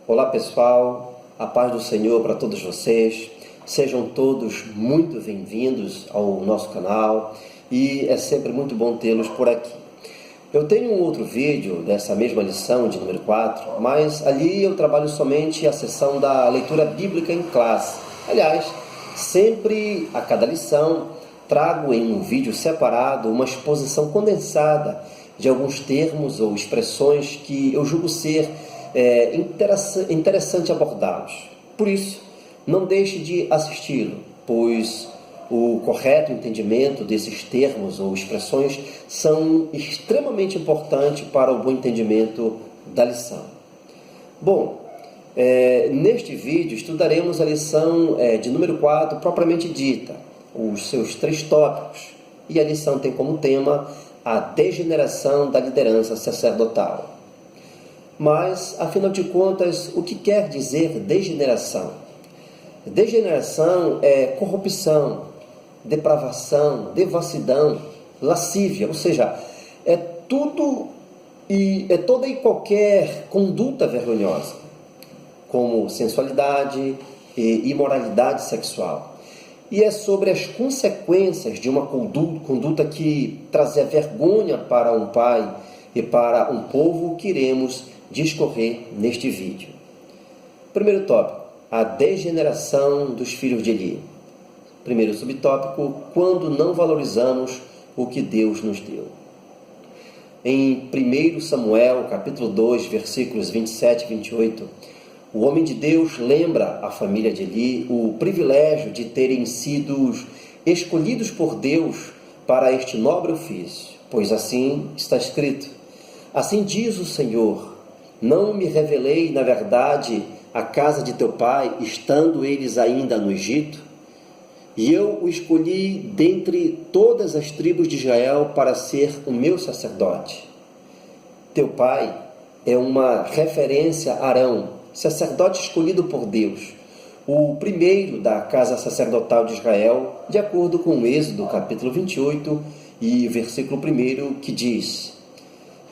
Olá pessoal, a paz do Senhor para todos vocês. Sejam todos muito bem-vindos ao nosso canal e é sempre muito bom tê-los por aqui. Eu tenho um outro vídeo dessa mesma lição de número 4, mas ali eu trabalho somente a sessão da leitura bíblica em classe. Aliás, sempre a cada lição trago em um vídeo separado uma exposição condensada de alguns termos ou expressões que eu julgo ser interessante abordá-los. Por isso, não deixe de assisti-lo, pois o correto entendimento desses termos ou expressões são extremamente importantes para o bom entendimento da lição. Bom, neste vídeo estudaremos a lição de número 4 propriamente dita, os seus 3 tópicos, e a lição tem como tema a degeneração da liderança sacerdotal. Mas, afinal de contas, o que quer dizer degeneração? Degeneração é corrupção, depravação, devassidão, lascívia, ou seja, é toda e qualquer conduta vergonhosa, como sensualidade e imoralidade sexual. E é sobre as consequências de uma conduta que trazia vergonha para um pai e para um povo que iremos discorrer neste vídeo. Primeiro tópico, a degeneração dos filhos de Eli. Primeiro subtópico, quando não valorizamos o que Deus nos deu. Em 1 Samuel, capítulo 2, versículos 27 e 28, o homem de Deus lembra à família de Eli o privilégio de terem sido escolhidos por Deus para este nobre ofício, pois assim está escrito: assim diz o Senhor, não me revelei, na verdade, a casa de teu pai, estando eles ainda no Egito? E eu o escolhi dentre todas as tribos de Israel para ser o meu sacerdote. Teu pai é uma referência a Arão, sacerdote escolhido por Deus, o primeiro da casa sacerdotal de Israel, de acordo com o Êxodo, capítulo 28, e versículo 1, que diz: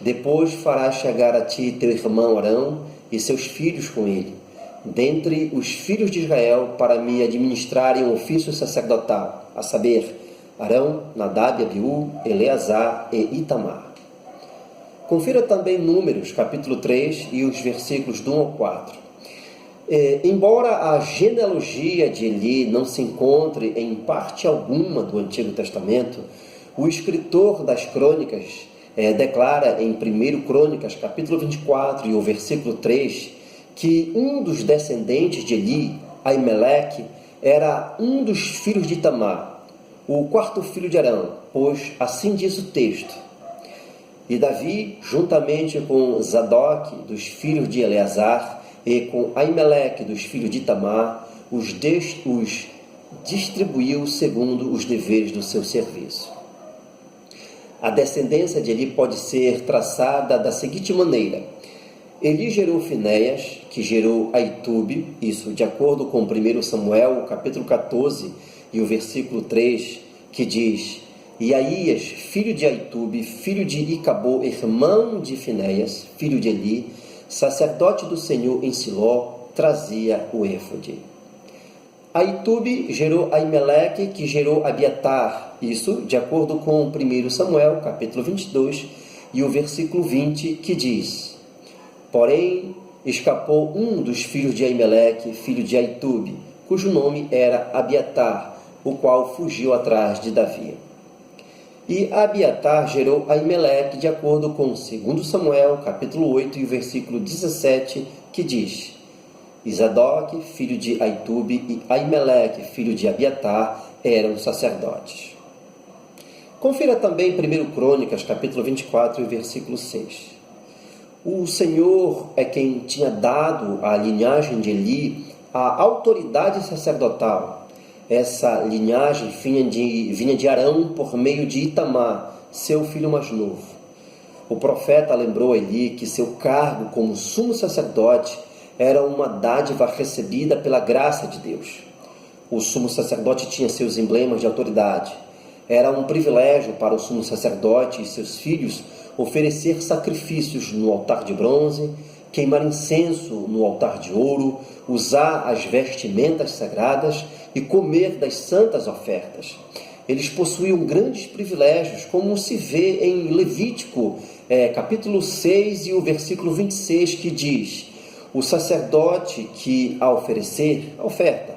depois farás chegar a ti teu irmão Arão e seus filhos com ele, dentre os filhos de Israel, para me administrarem o ofício sacerdotal, a saber, Arão, Nadab, Abiú, Eleazar e Itamar. Confira também Números, capítulo 3, e os versículos do 1 ao 4. Embora a genealogia de Eli não se encontre em parte alguma do Antigo Testamento, o escritor das crônicas declara em 1 Crônicas, capítulo 24, e o versículo 3, que um dos descendentes de Eli, Aimeleque, era um dos filhos de Itamar, o 4º filho de Arão, pois assim diz o texto: e Davi, juntamente com Zadok, dos filhos de Eleazar, e com Aimeleque, dos filhos de Itamar, os distribuiu segundo os deveres do seu serviço. A descendência de Eli pode ser traçada da seguinte maneira: Eli gerou Finéias, que gerou Aitube, isso de acordo com 1 Samuel, capítulo 14, e o versículo 3, que diz: e Aías, filho de Aitube, filho de Icabô, irmão de Finéias, filho de Eli, sacerdote do Senhor em Siló, trazia o éfode. Aitube gerou Aimeleque, que gerou Abiatar, isso de acordo com 1 Samuel, capítulo 22, e o versículo 20, que diz: porém, escapou um dos filhos de Aimeleque, filho de Aitube, cujo nome era Abiatar, o qual fugiu atrás de Davi. E Abiatar gerou Aimeleque, de acordo com 2 Samuel, capítulo 8, e o versículo 17, que diz: e Zadok, filho de Aitube, e Aimeleque, filho de Abiatar, eram sacerdotes. Confira também 1 Crônicas, capítulo 24, e versículo 6. O Senhor é quem tinha dado à linhagem de Eli a autoridade sacerdotal. Essa linhagem vinha de Arão por meio de Itamar, seu filho mais novo. O profeta lembrou a Eli que seu cargo como sumo sacerdote era uma dádiva recebida pela graça de Deus. O sumo sacerdote tinha seus emblemas de autoridade. Era um privilégio para o sumo sacerdote e seus filhos oferecer sacrifícios no altar de bronze, queimar incenso no altar de ouro, usar as vestimentas sagradas e comer das santas ofertas. Eles possuíam grandes privilégios, como se vê em Levítico, capítulo 6 e o versículo 26, que diz: o sacerdote que a oferecer a oferta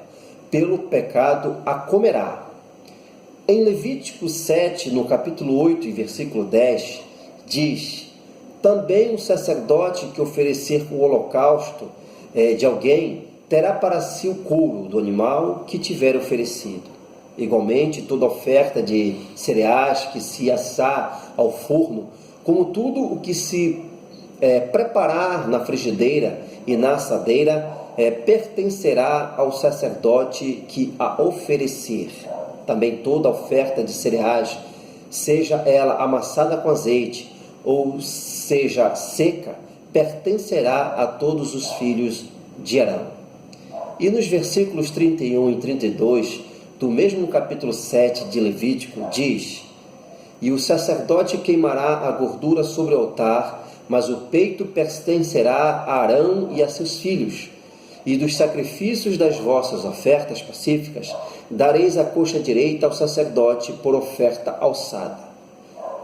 pelo pecado a comerá. Em Levítico 7, no capítulo 8 e versículo 10, diz: também o sacerdote que oferecer o holocausto de alguém terá para si o couro do animal que tiver oferecido. Igualmente, toda oferta de cereais que se assar ao forno, como tudo o que se preparar na frigideira e na assadeira, pertencerá ao sacerdote que a oferecer. Também toda oferta de cereais, seja ela amassada com azeite, ou seja seca, pertencerá a todos os filhos de Arão. E nos versículos 31 e 32, do mesmo capítulo 7 de Levítico, diz: e o sacerdote queimará a gordura sobre o altar, mas o peito pertencerá a Arão e a seus filhos. E dos sacrifícios das vossas ofertas pacíficas, dareis a coxa direita ao sacerdote por oferta alçada.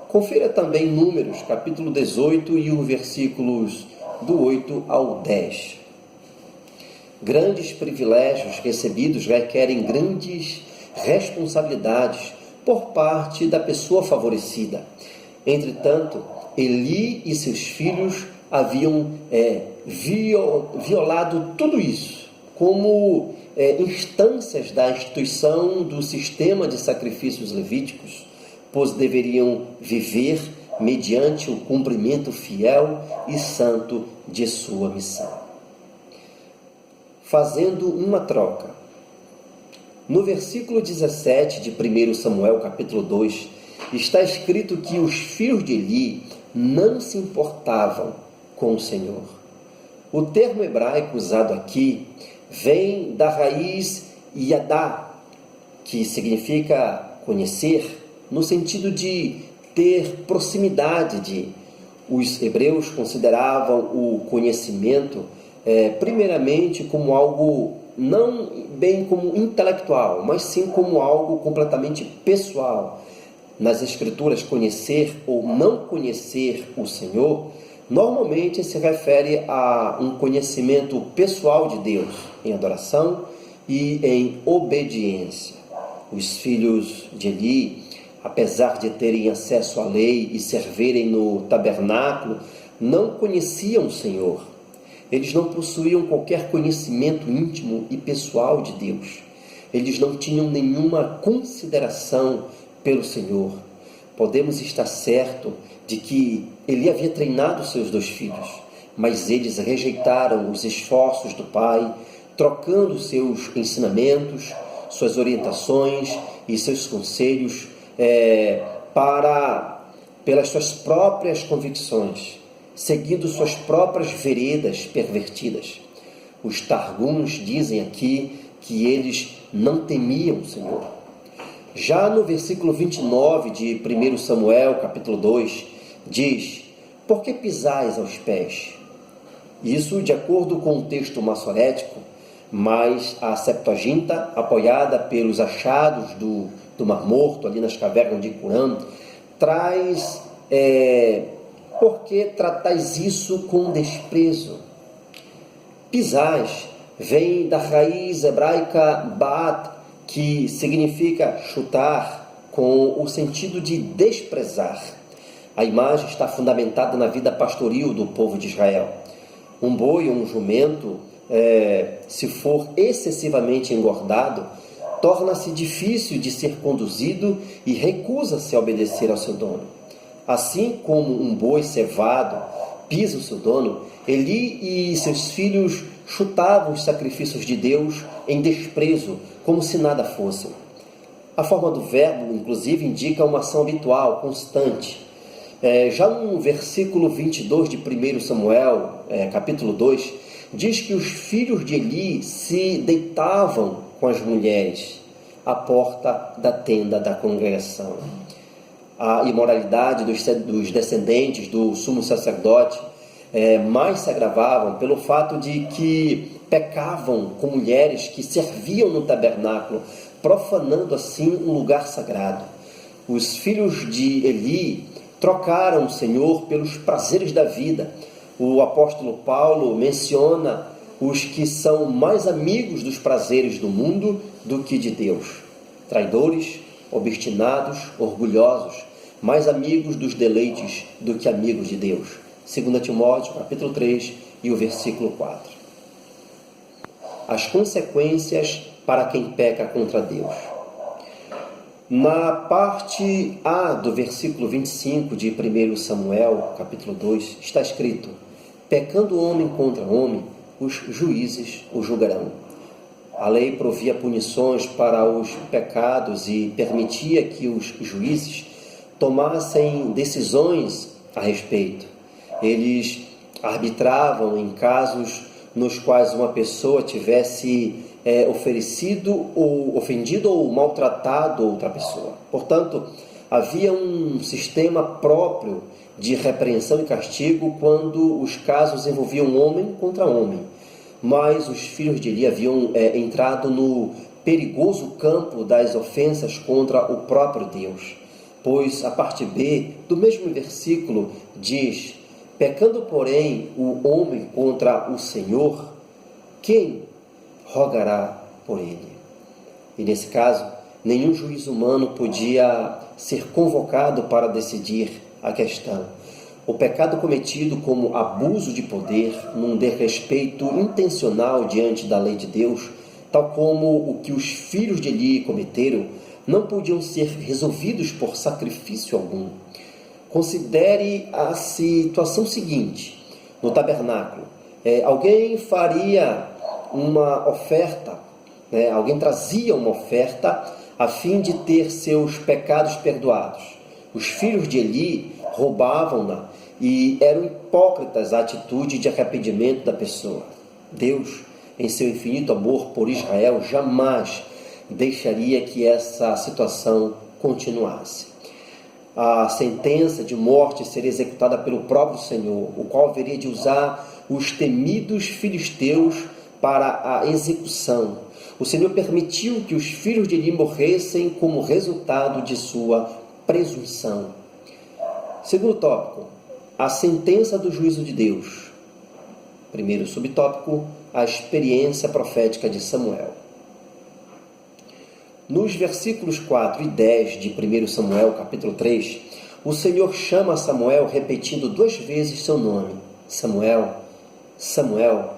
Confira também Números, capítulo 18 e os versículos do 8 ao 10. Grandes privilégios recebidos requerem grandes responsabilidades por parte da pessoa favorecida. Entretanto, Eli e seus filhos haviam violado tudo isso, como instâncias da instituição do sistema de sacrifícios levíticos, pois deveriam viver mediante o cumprimento fiel e santo de sua missão. Fazendo uma troca. No versículo 17 de 1 Samuel, capítulo 2, está escrito que os filhos de Eli não se importavam com o Senhor. O termo hebraico usado aqui vem da raiz yadá, que significa conhecer, no sentido de ter proximidade de. Os hebreus consideravam o conhecimento primeiramente como algo não bem como intelectual, mas sim como algo completamente pessoal. Nas Escrituras, conhecer ou não conhecer o Senhor normalmente se refere a um conhecimento pessoal de Deus, em adoração e em obediência. Os filhos de Eli, apesar de terem acesso à lei e servirem no tabernáculo, não conheciam o Senhor. Eles não possuíam qualquer conhecimento íntimo e pessoal de Deus. Eles não tinham nenhuma consideração pelo Senhor. Podemos estar certo de que Eli havia treinado seus 2 filhos, mas eles rejeitaram os esforços do pai, trocando seus ensinamentos, suas orientações e seus conselhos pelas suas próprias convicções, seguindo suas próprias veredas pervertidas. Os Targums dizem aqui que eles não temiam o Senhor. Já no versículo 29 de 1 Samuel, capítulo 2, diz: por que pisais aos pés? Isso de acordo com o texto massorético, mas a Septuaginta, apoiada pelos achados do Mar Morto, ali nas cavernas de Qumran, traz: por que tratais isso com desprezo? Pisais vem da raiz hebraica baat, que significa chutar, com o sentido de desprezar. A imagem está fundamentada na vida pastoril do povo de Israel. Um boi ou um jumento, se for excessivamente engordado, torna-se difícil de ser conduzido e recusa-se a obedecer ao seu dono. Assim como um boi cevado pisa o seu dono, Eli e seus filhos chutavam os sacrifícios de Deus em desprezo, como se nada fossem. A forma do verbo, inclusive, indica uma ação habitual, constante. Já no versículo 22 de 1 Samuel, capítulo 2, diz que os filhos de Eli se deitavam com as mulheres à porta da tenda da congregação. A imoralidade dos descendentes do sumo sacerdote mais se agravavam pelo fato de que pecavam com mulheres que serviam no tabernáculo, profanando assim um lugar sagrado. Os filhos de Eli trocaram o Senhor pelos prazeres da vida. O apóstolo Paulo menciona os que são mais amigos dos prazeres do mundo do que de Deus. Traidores, obstinados, orgulhosos, mais amigos dos deleites do que amigos de Deus. 2 Timóteo, capítulo 3 e o versículo 4. As consequências para quem peca contra Deus. Na parte A do versículo 25 de 1 Samuel, capítulo 2, está escrito: pecando homem contra homem, os juízes o julgarão. A lei provia punições para os pecados e permitia que os juízes tomassem decisões a respeito. Eles arbitravam em casos nos quais uma pessoa tivesse ofendido ou maltratado outra pessoa. Portanto, havia um sistema próprio de repreensão e castigo quando os casos envolviam homem contra homem. Mas os filhos de Eli haviam entrado no perigoso campo das ofensas contra o próprio Deus. Pois a parte B do mesmo versículo diz: pecando, porém, o homem contra o Senhor, quem rogará por ele? E nesse caso, nenhum juiz humano podia ser convocado para decidir a questão. O pecado cometido como abuso de poder, num desrespeito intencional diante da lei de Deus, tal como o que os filhos de Eli cometeram, não podiam ser resolvidos por sacrifício algum. Considere a situação seguinte: no tabernáculo, alguém faria uma oferta, alguém trazia uma oferta a fim de ter seus pecados perdoados. Os filhos de Eli roubavam-na e eram hipócritas à atitude de arrependimento da pessoa. Deus, em seu infinito amor por Israel, jamais deixaria que essa situação continuasse. A sentença de morte seria executada pelo próprio Senhor, o qual haveria de usar os temidos filisteus para a execução. O Senhor permitiu que os filhos de Eli morressem como resultado de sua presunção. Segundo tópico, a sentença do juízo de Deus. Primeiro subtópico, a experiência profética de Samuel. Nos versículos 4 e 10 de 1 Samuel, capítulo 3, o Senhor chama Samuel repetindo 2 vezes seu nome: Samuel, Samuel.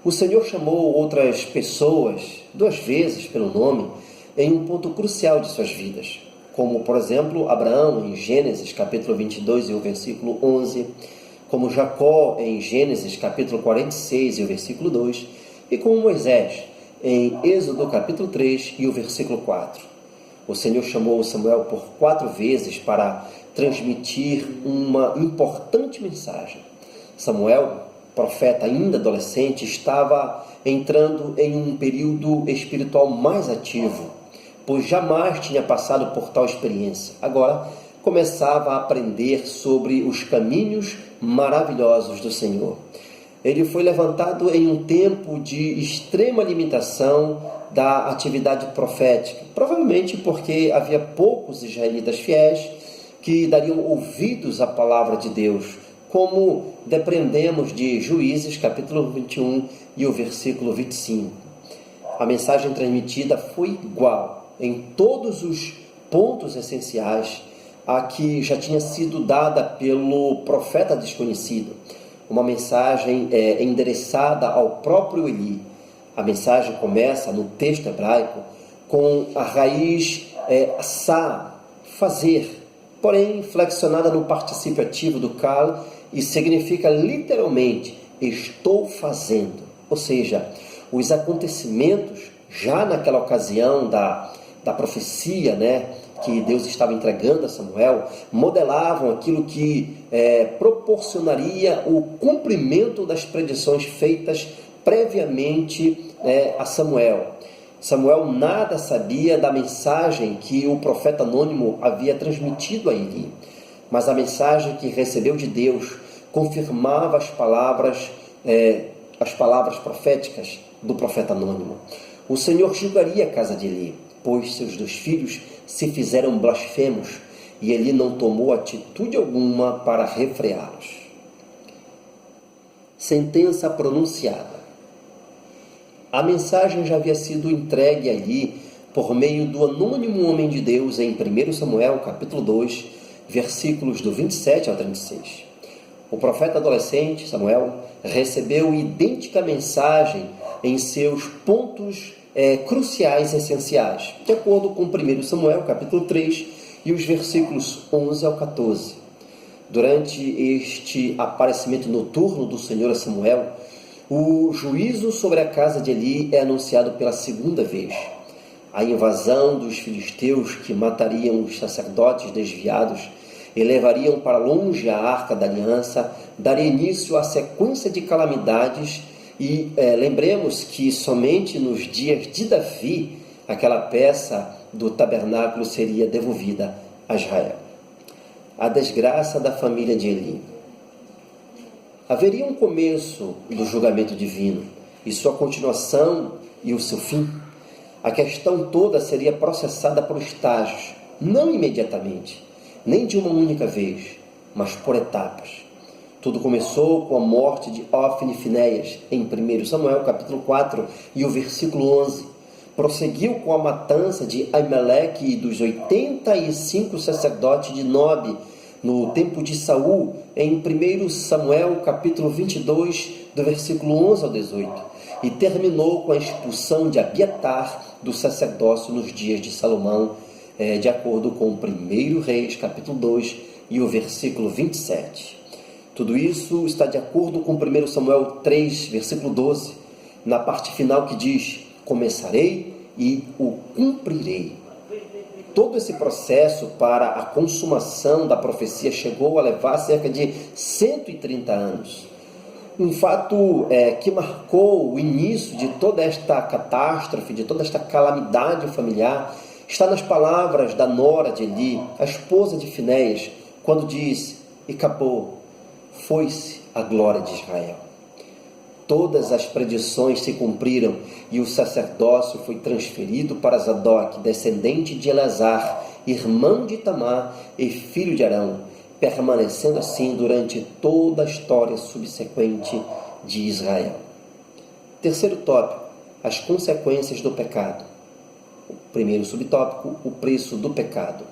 O Senhor chamou outras pessoas 2 vezes pelo nome em um ponto crucial de suas vidas, como, por exemplo, Abraão, em Gênesis, capítulo 22 e o versículo 11, como Jacó, em Gênesis, capítulo 46 e o versículo 2, e como Moisés, em Êxodo, capítulo 3 e o versículo 4. O Senhor chamou Samuel por 4 vezes para transmitir uma importante mensagem. Samuel, profeta ainda adolescente, estava entrando em um período espiritual mais ativo, pois jamais tinha passado por tal experiência. Agora começava a aprender sobre os caminhos maravilhosos do Senhor. Ele foi levantado em um tempo de extrema limitação da atividade profética, provavelmente porque havia poucos israelitas fiéis que dariam ouvidos à palavra de Deus, como depreendemos de Juízes, capítulo 21 e o versículo 25. A mensagem transmitida foi igual em todos os pontos essenciais a que já tinha sido dada pelo profeta desconhecido. Uma mensagem endereçada ao próprio Eli. A mensagem começa no texto hebraico com a raiz asa, fazer, porém flexionada no particípio ativo do kal, e significa literalmente estou fazendo. Ou seja, os acontecimentos já naquela ocasião da profecia, que Deus estava entregando a Samuel, modelavam aquilo que proporcionaria o cumprimento das predições feitas previamente a Samuel. Samuel nada sabia da mensagem que o profeta anônimo havia transmitido a ele, mas a mensagem que recebeu de Deus confirmava as palavras proféticas do profeta anônimo. O Senhor julgaria a casa de Eli, pois seus 2 filhos se fizeram blasfemos, e Eli não tomou atitude alguma para refreá-los. Sentença pronunciada. A mensagem já havia sido entregue a Eli por meio do anônimo homem de Deus em 1 Samuel, capítulo 2, versículos do 27 ao 36. O profeta adolescente, Samuel, recebeu idêntica mensagem em seus pontos cruciais e essenciais, de acordo com 1 Samuel, capítulo 3, e os versículos 11 ao 14. Durante este aparecimento noturno do Senhor a Samuel, o juízo sobre a casa de Eli é anunciado pela segunda vez. A invasão dos filisteus, que matariam os sacerdotes desviados e levariam para longe a Arca da Aliança, daria início à sequência de calamidades. E lembremos que somente nos dias de Davi, aquela peça do tabernáculo seria devolvida a Israel. A desgraça da família de Eli. Haveria um começo do julgamento divino e sua continuação e o seu fim. A questão toda seria processada por estágios, não imediatamente, nem de uma única vez, mas por etapas. Tudo começou com a morte de Ofni e Finéias, em 1 Samuel, capítulo 4, e o versículo 11. Prosseguiu com a matança de Aimeleque e dos 85 sacerdotes de Nob, no tempo de Saul, em 1 Samuel, capítulo 22, do versículo 11 ao 18. E terminou com a expulsão de Abiatar do sacerdócio nos dias de Salomão, de acordo com 1 Reis, capítulo 2, e o versículo 27. Tudo isso está de acordo com 1 Samuel 3, versículo 12, na parte final que diz: começarei e o cumprirei. Todo esse processo para a consumação da profecia chegou a levar cerca de 130 anos. Um fato que marcou o início de toda esta catástrofe, de toda esta calamidade familiar, está nas palavras da nora de Eli, a esposa de Finéias, quando diz: e acabou, foi-se a glória de Israel. Todas as predições se cumpriram e o sacerdócio foi transferido para Zadok, descendente de Eleazar, irmão de Itamar e filho de Arão, permanecendo assim durante toda a história subsequente de Israel. Terceiro tópico, as consequências do pecado. O primeiro subtópico, o preço do pecado.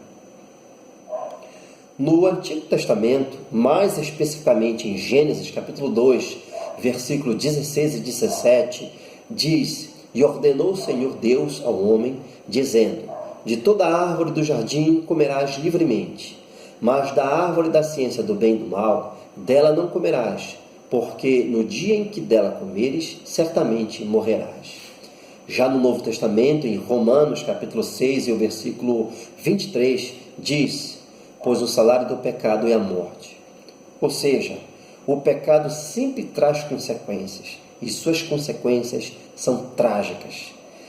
No Antigo Testamento, mais especificamente em Gênesis capítulo 2, versículo 16 e 17, diz: e ordenou o Senhor Deus ao homem, dizendo: de toda árvore do jardim comerás livremente, mas da árvore da ciência do bem e do mal, dela não comerás, porque no dia em que dela comeres, certamente morrerás. Já no Novo Testamento, em Romanos capítulo 6 e o versículo 23, diz: pois o salário do pecado é a morte. Ou seja, o pecado sempre traz consequências, e suas consequências são trágicas.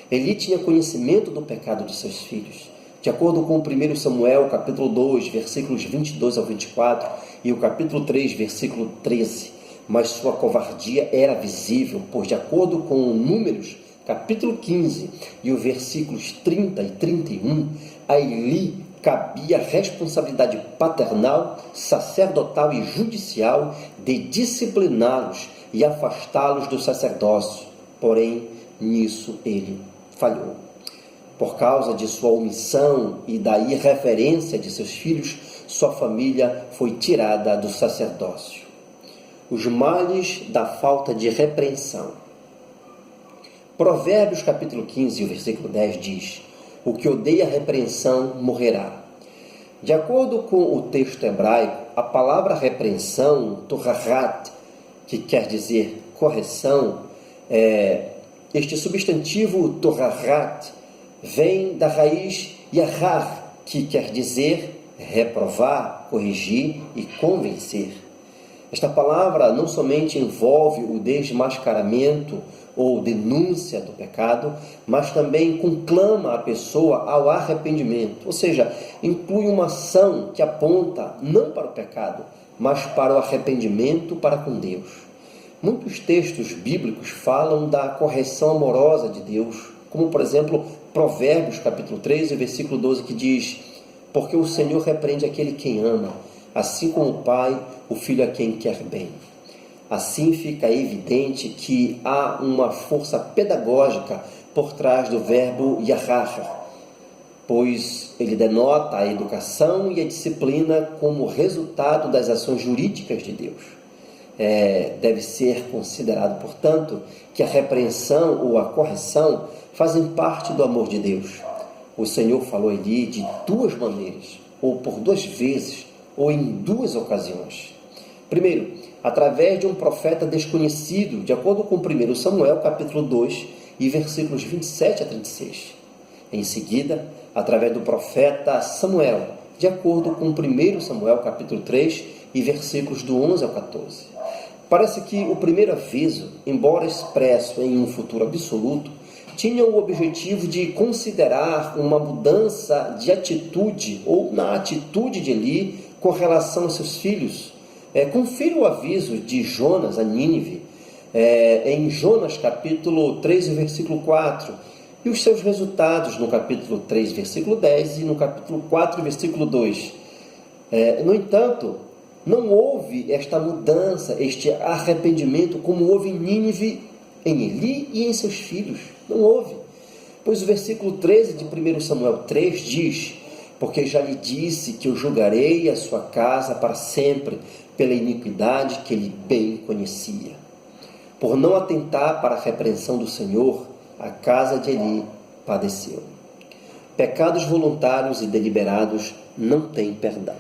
Eli tinha conhecimento do pecado de seus filhos. De acordo com 1 Samuel, capítulo 2, versículos 22 ao 24, e o capítulo 3, versículo 13, mas sua covardia era visível, pois de acordo com Números, capítulo 15, e os versículos 30 e 31, a Eli cabia a responsabilidade paternal, sacerdotal e judicial de discipliná-los e afastá-los do sacerdócio. Porém, nisso ele falhou. Por causa de sua omissão e da irreverência de seus filhos, sua família foi tirada do sacerdócio. Os males da falta de repreensão. Provérbios capítulo 15, o versículo 10 diz: o que odeia a repreensão morrerá. De acordo com o texto hebraico, a palavra repreensão, torahat, que quer dizer correção, este substantivo torahat vem da raiz yahar, que quer dizer reprovar, corrigir e convencer. Esta palavra não somente envolve o desmascaramento ou denúncia do pecado, mas também conclama a pessoa ao arrependimento, ou seja, inclui uma ação que aponta não para o pecado, mas para o arrependimento para com Deus. Muitos textos bíblicos falam da correção amorosa de Deus, como por exemplo Provérbios capítulo 13, versículo 12, que diz: porque o Senhor repreende aquele quem ama, assim como o pai, o filho a quem quer bem. Assim fica evidente que há uma força pedagógica por trás do verbo yahar, pois ele denota a educação e a disciplina como resultado das ações jurídicas de Deus. Deve ser considerado, portanto, que a repreensão ou a correção fazem parte do amor de Deus. O Senhor falou ali de duas maneiras, ou por duas vezes, ou em duas ocasiões. Primeiro, através de um profeta desconhecido, de acordo com 1 Samuel, capítulo 2, e versículos 27 a 36. Em seguida, através do profeta Samuel, de acordo com 1 Samuel, capítulo 3, e versículos do 11 ao 14. Parece que o primeiro aviso, embora expresso em um futuro absoluto, tinha o objetivo de considerar uma mudança de atitude, ou na atitude de Eli, com relação aos seus filhos. Confira o aviso de Jonas a Nínive, em Jonas capítulo 3, versículo 4, e os seus resultados no capítulo 3, versículo 10 e no capítulo 4, versículo 2. No entanto, não houve esta mudança, este arrependimento como houve em Nínive, em Eli e em seus filhos. Não houve. Pois o versículo 13 de 1 Samuel 3 diz: porque já lhe disse que eu julgarei a sua casa para sempre, pela iniquidade que ele bem conhecia. Por não atentar para a repreensão do Senhor, a casa de Eli padeceu. Pecados voluntários e deliberados não têm perdão.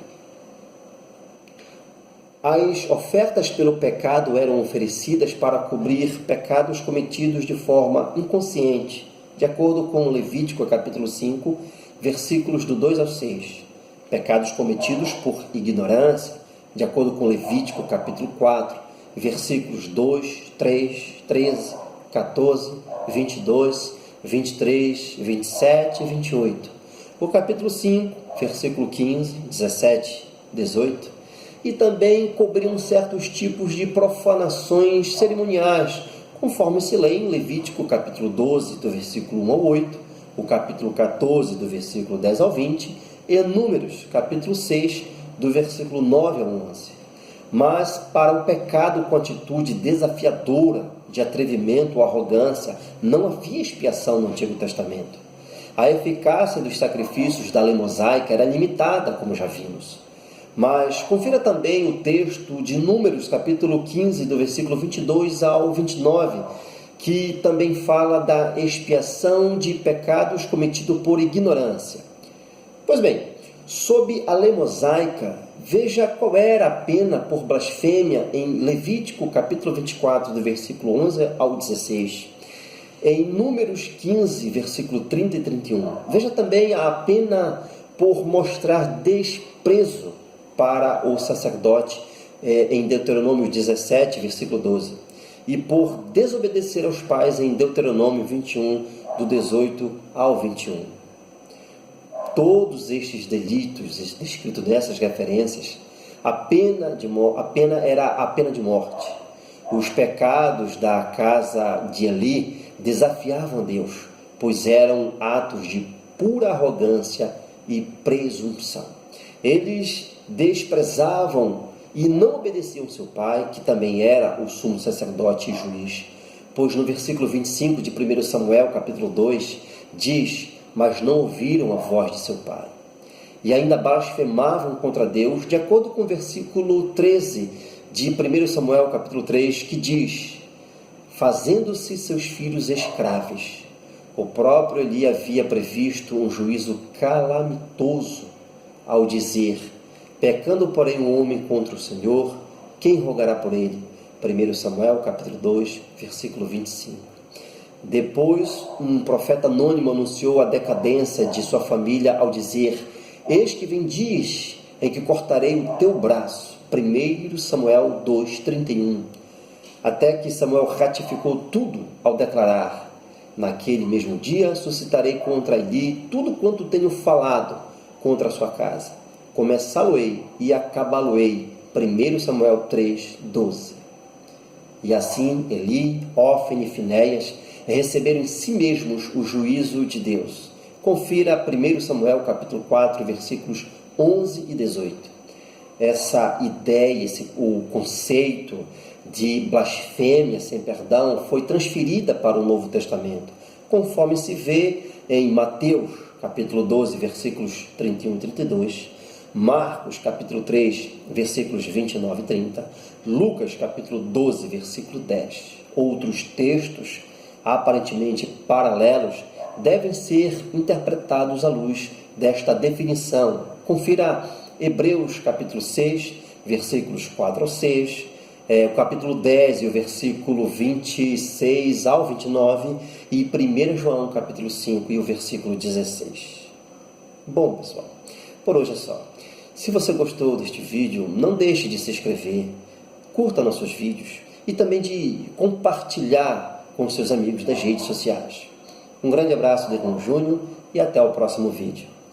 As ofertas pelo pecado eram oferecidas para cobrir pecados cometidos de forma inconsciente, de acordo com Levítico capítulo 5, versículos do 2 ao 6. Pecados cometidos por ignorância, de acordo com Levítico capítulo 4, versículos 2, 3, 13, 14, 22, 23, 27 e 28. O capítulo 5, versículo 15, 17, 18. E também cobriam certos tipos de profanações cerimoniais, conforme se lê em Levítico capítulo 12, do versículo 1 ao 8, o capítulo 14, do versículo 10 ao 20, e Números capítulo 6, do versículo 9 ao 11. Mas para o pecado com atitude desafiadora, de atrevimento ou arrogância, não havia expiação no Antigo Testamento. A eficácia dos sacrifícios da lei mosaica era limitada, como já vimos. Mas confira também o texto de Números, capítulo 15, do versículo 22 ao 29, que também fala da expiação de pecados cometidos por ignorância. Pois bem, sob a lei mosaica, veja qual era a pena por blasfêmia em Levítico, capítulo 24, do versículo 11 ao 16. Em Números 15, versículo 30 e 31. Veja também a pena por mostrar desprezo para o sacerdote, em Deuteronômio 17, versículo 12, e por desobedecer aos pais, em Deuteronômio 21, do 18 ao 21. Todos estes delitos descritos nessas referências, a pena era a pena de morte. Os pecados da casa de Eli desafiavam Deus, pois eram atos de pura arrogância e presunção. Eles desprezavam e não obedeciam seu pai, que também era o sumo sacerdote e juiz, pois no versículo 25 de 1 Samuel, capítulo 2, diz: mas não ouviram a voz de seu pai. E ainda blasfemavam contra Deus, de acordo com o versículo 13 de 1 Samuel, capítulo 3, que diz: fazendo-se seus filhos escravos. O próprio Eli havia previsto um juízo calamitoso ao dizer: pecando, porém, o homem contra o Senhor, quem rogará por ele? 1 Samuel, capítulo 2, versículo 25. Depois, um profeta anônimo anunciou a decadência de sua família ao dizer: eis que vem dias em que cortarei o teu braço. 1 Samuel 2, 31. Até que Samuel ratificou tudo ao declarar: naquele mesmo dia suscitarei contra Eli tudo quanto tenho falado contra a sua casa. Começá-lo-ei e acabá-lo-ei, 1 Samuel 3, 12. E assim Eli, Hófni e Finéias receberam em si mesmos o juízo de Deus. Confira 1 Samuel capítulo 4, versículos 11 e 18. Essa ideia, o conceito de blasfêmia sem perdão foi transferida para o Novo Testamento, conforme se vê em Mateus capítulo 12, versículos 31 e 32, Marcos capítulo 3, versículos 29 e 30, Lucas capítulo 12, versículo 10. Outros textos, aparentemente paralelos, devem ser interpretados à luz desta definição. Confira Hebreus capítulo 6, versículos 4 ao 6, o capítulo 10 e o versículo 26 ao 29 e 1 João capítulo 5 e o versículo 16. Bom, pessoal, por hoje é só. Se você gostou deste vídeo, não deixe de se inscrever, curta nossos vídeos e também de compartilhar com seus amigos das redes sociais. Um grande abraço do Irmão Júnior e até o próximo vídeo.